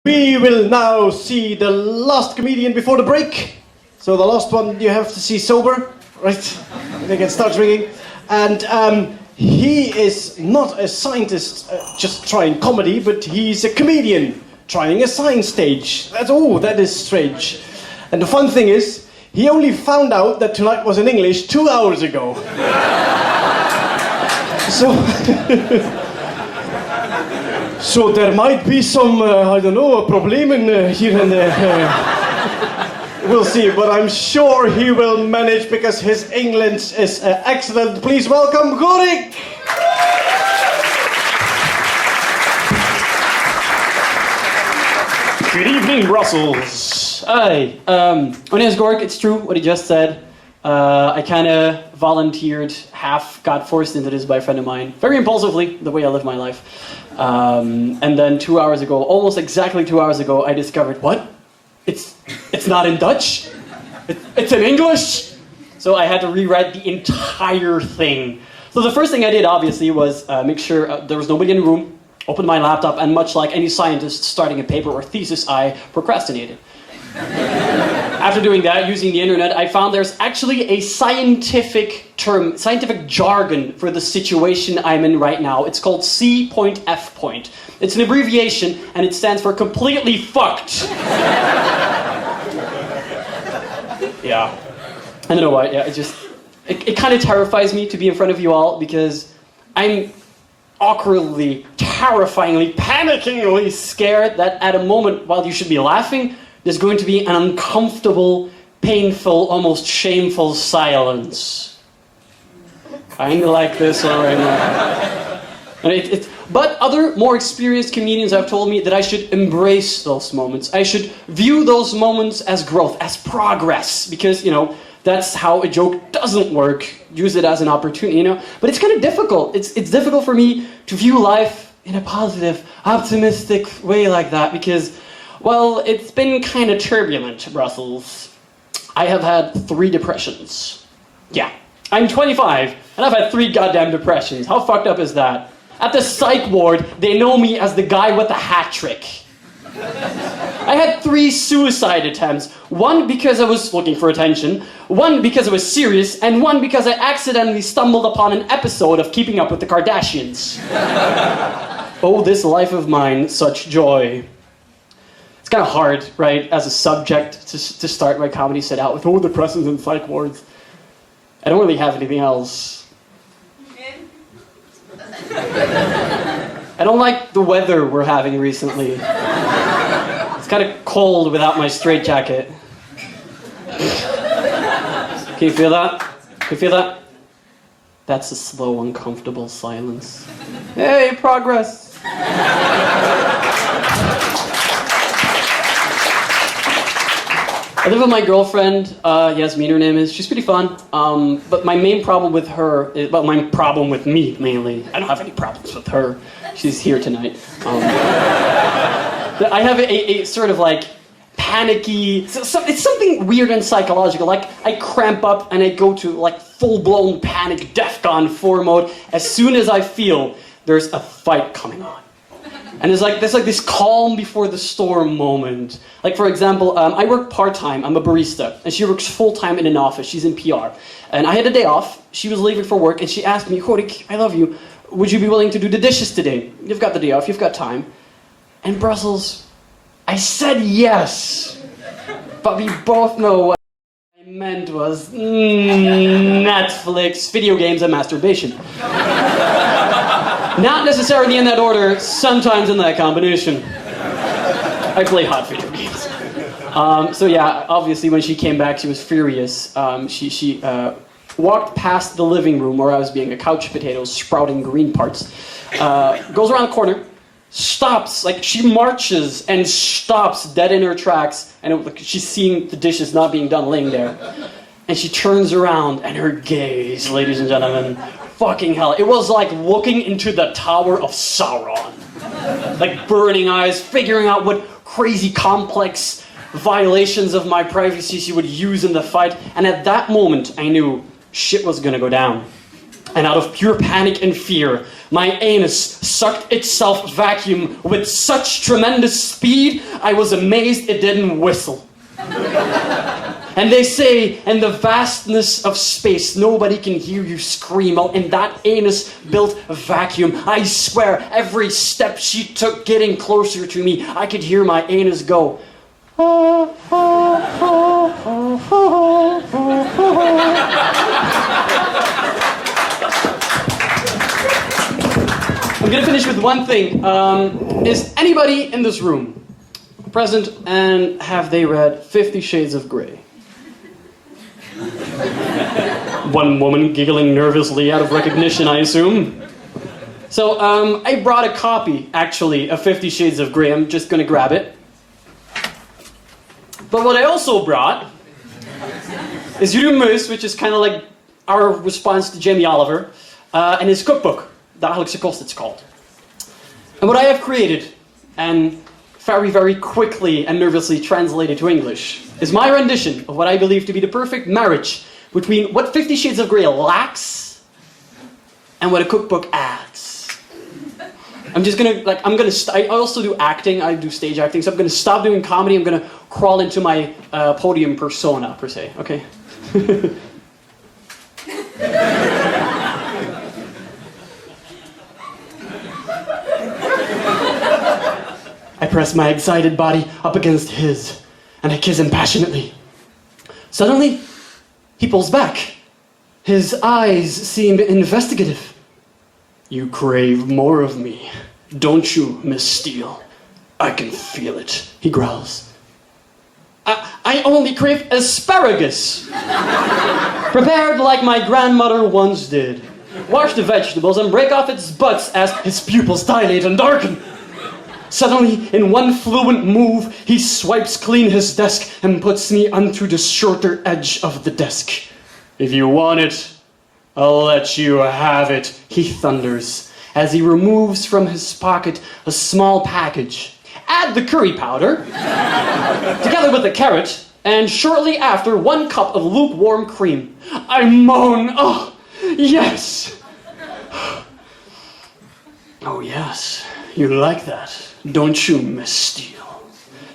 We will now see the last comedian before the break. So the last one you have to see sober, right? They can start drinking. And he is not a scientist just trying comedy, but he's a comedian trying a science stage. That is strange. And the fun thing is, he only found out that tonight was in English 2 hours ago. So there might be some, problemen here and there. We'll see, but I'm sure he will manage because his English is excellent. Please welcome Gorik! Good evening, Brussels. Hi, my name is Gorik. It's true what he just said. I kind of volunteered, got forced into this by a friend of mine, very impulsively, the way I live my life. And then 2 hours ago, almost exactly 2 hours ago, I discovered, what? It's not in Dutch? It's in English? So I had to rewrite the entire thing. So the first thing I did, obviously, was make sure there was nobody in the room, opened my laptop, and much like any scientist starting a paper or thesis, I procrastinated. After doing that, using the internet, I found there's actually a scientific term, scientific jargon for the situation I'm in right now. It's called C.F. It's an abbreviation, and it stands for completely fucked. Yeah. I don't know why, yeah, it kind of terrifies me to be in front of you all, because I'm awkwardly, terrifyingly, panickingly scared that at a moment while you should be laughing, there's going to be an uncomfortable, painful, almost shameful silence. Kinda like this one right now. And but other, more experienced comedians have told me that I should embrace those moments. I should view those moments as growth, as progress, because, that's how a joke doesn't work. Use it as an opportunity, But it's kind of difficult. It's difficult for me to view life in a positive, optimistic way like that, because, well, it's been kind of turbulent, Brussels. I have had 3 depressions. Yeah, I'm 25, and I've had 3 goddamn depressions. How fucked up is that? At the psych ward, they know me as the guy with the hat trick. I had 3 suicide attempts. 1 because I was looking for attention, 1 because I was serious, and 1 because I accidentally stumbled upon an episode of Keeping Up with the Kardashians. Oh, this life of mine, such joy. It's kind of hard, right, as a subject to start my comedy set out with, depressants and psych wards. I don't really have anything else. I don't like the weather we're having recently. It's kind of cold without my straitjacket. Can you feel that? Can you feel that? That's a slow, uncomfortable silence. Hey, progress! I live with my girlfriend, Yasmin, her name is. She's pretty fun, but my main problem with her, my problem with me, mainly. I don't have any problems with her. She's here tonight. I have a sort of like panicky, it's something weird and psychological. Like, I cramp up and I go to like full-blown panic, DEFCON 4 mode as soon as I feel there's a fight coming on. And there's like this calm before the storm moment. Like, for example, I work part-time, I'm a barista, and she works full-time in an office, she's in PR. And I had a day off, she was leaving for work, and she asked me, Gorik, I love you, would you be willing to do the dishes today? You've got the day off, you've got time. And Brussels, I said yes, but we both know what I meant was Netflix, video games, and masturbation. Not necessarily in that order, sometimes in that combination. I play hot video games. So yeah, obviously when she came back, she was furious. She walked past the living room where I was being a couch potato sprouting green parts, goes around the corner, stops, like she marches and stops dead in her tracks, and she's seeing the dishes not being done laying there. And she turns around, and her gaze, ladies and gentlemen, fucking hell, it was like looking into the Tower of Sauron. Like burning eyes, figuring out what crazy complex violations of my privacy she would use in the fight. And at that moment, I knew shit was gonna go down. And out of pure panic and fear, My anus sucked itself vacuum with such tremendous speed, I was amazed it didn't whistle. And they say, in the vastness of space, nobody can hear you scream. Well, in that anus-built vacuum, I swear, every step she took getting closer to me, I could hear my anus go. I'm gonna finish with one thing. Is anybody in this room present and have they read 50 Shades of Grey? One woman giggling nervously out of recognition, I assume. So, I brought a copy, actually, of 50 Shades of Grey. I'm just gonna grab it. But what I also brought is Jeroen Meus, which is kind of like our response to Jamie Oliver, and his cookbook, Dagelijkse Kost it's called. And what I have created, and very, very quickly and nervously translated to English, is my rendition of what I believe to be the perfect marriage between what 50 Shades of Grey lacks and what a cookbook adds. I also do acting, I do stage acting, so I'm gonna stop doing comedy, I'm gonna crawl into my podium persona, per se, okay? I press my excited body up against his, and I kiss him passionately. Suddenly, he pulls back. His eyes seem investigative. You crave more of me, don't you, Miss Steele? I can feel it, he growls. I only crave asparagus, prepared like my grandmother once did. Wash the vegetables and break off its butts as his pupils dilate and darken. Suddenly, in one fluent move, he swipes clean his desk and puts me onto the shorter edge of the desk. If you want it, I'll let you have it, he thunders, as he removes from his pocket a small package. Add the curry powder, together with the carrot, and shortly after, 1 cup of lukewarm cream. I moan, oh, yes. Oh, yes, you like that, don't you, Miss Steele?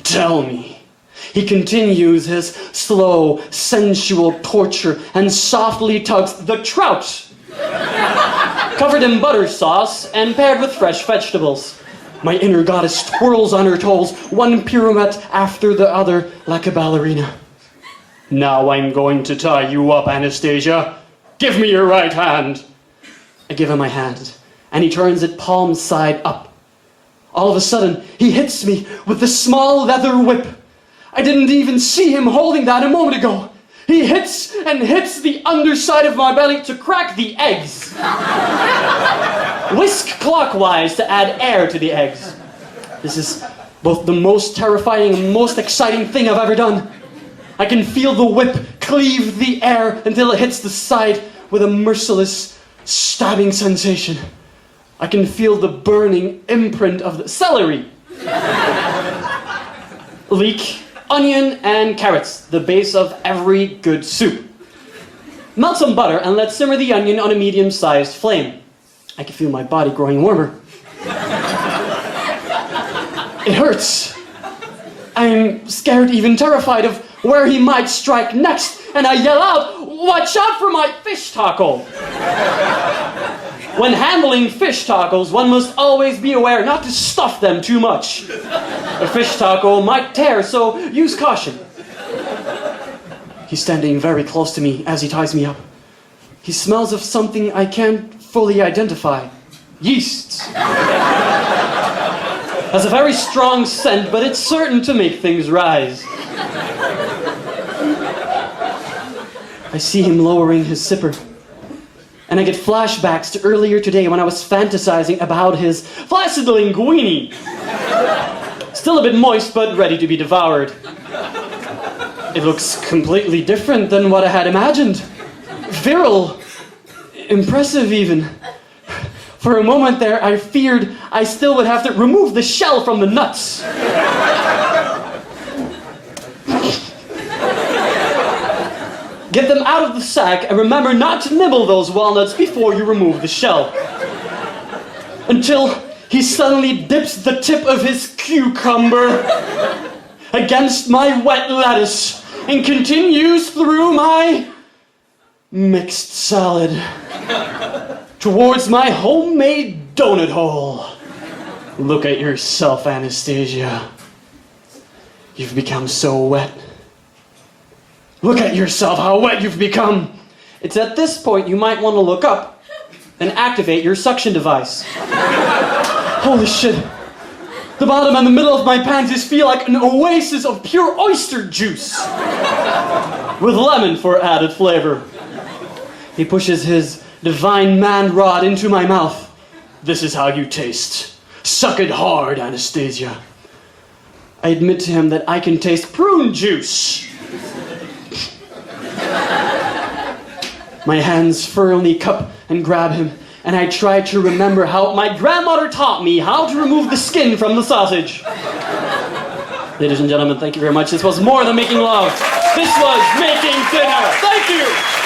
Tell me. He continues his slow, sensual torture and softly tugs the trout, covered in butter sauce and paired with fresh vegetables. My inner goddess twirls on her toes, one pirouette after the other, like a ballerina. Now I'm going to tie you up, Anastasia. Give me your right hand. I give him my hand, and he turns it palm side up. All of a sudden, he hits me with the small leather whip. I didn't even see him holding that a moment ago. He hits and hits the underside of my belly to crack the eggs. Whisk clockwise to add air to the eggs. This is both the most terrifying and most exciting thing I've ever done. I can feel the whip cleave the air until it hits the side with a merciless, stabbing sensation. I can feel the burning imprint of the celery. Leek, onion, and carrots, the base of every good soup. Melt some butter and let simmer the onion on a medium-sized flame. I can feel my body growing warmer. It hurts. I'm scared, even terrified of where he might strike next, and I yell out, "Watch out for my fish taco!" When handling fish tacos, one must always be aware not to stuff them too much. A fish taco might tear, so use caution. He's standing very close to me as he ties me up. He smells of something I can't fully identify. Yeast. Has a very strong scent, but it's certain to make things rise. I see him lowering his zipper. And I get flashbacks to earlier today when I was fantasizing about his flaccid linguine. Still a bit moist, but ready to be devoured. It looks completely different than what I had imagined. Virile. Impressive, even. For a moment there, I feared I still would have to remove the shell from the nuts. Get them out of the sack and remember not to nibble those walnuts before you remove the shell. until he suddenly dips the tip of his cucumber against my wet lettuce and continues through my mixed salad towards my homemade donut hole. Look at yourself, Anastasia. You've become so wet. Look at yourself, how wet you've become. It's at this point you might want to look up and activate your suction device. Holy shit. The bottom and the middle of my panties feel like an oasis of pure oyster juice with lemon for added flavor. He pushes his divine man rod into my mouth. This is how you taste. Suck it hard, Anastasia. I admit to him that I can taste prune juice. My hands firmly cup and grab him, and I try to remember how my grandmother taught me how to remove the skin from the sausage. Ladies and gentlemen, thank you very much. This was more than making love. This was making dinner. Thank you.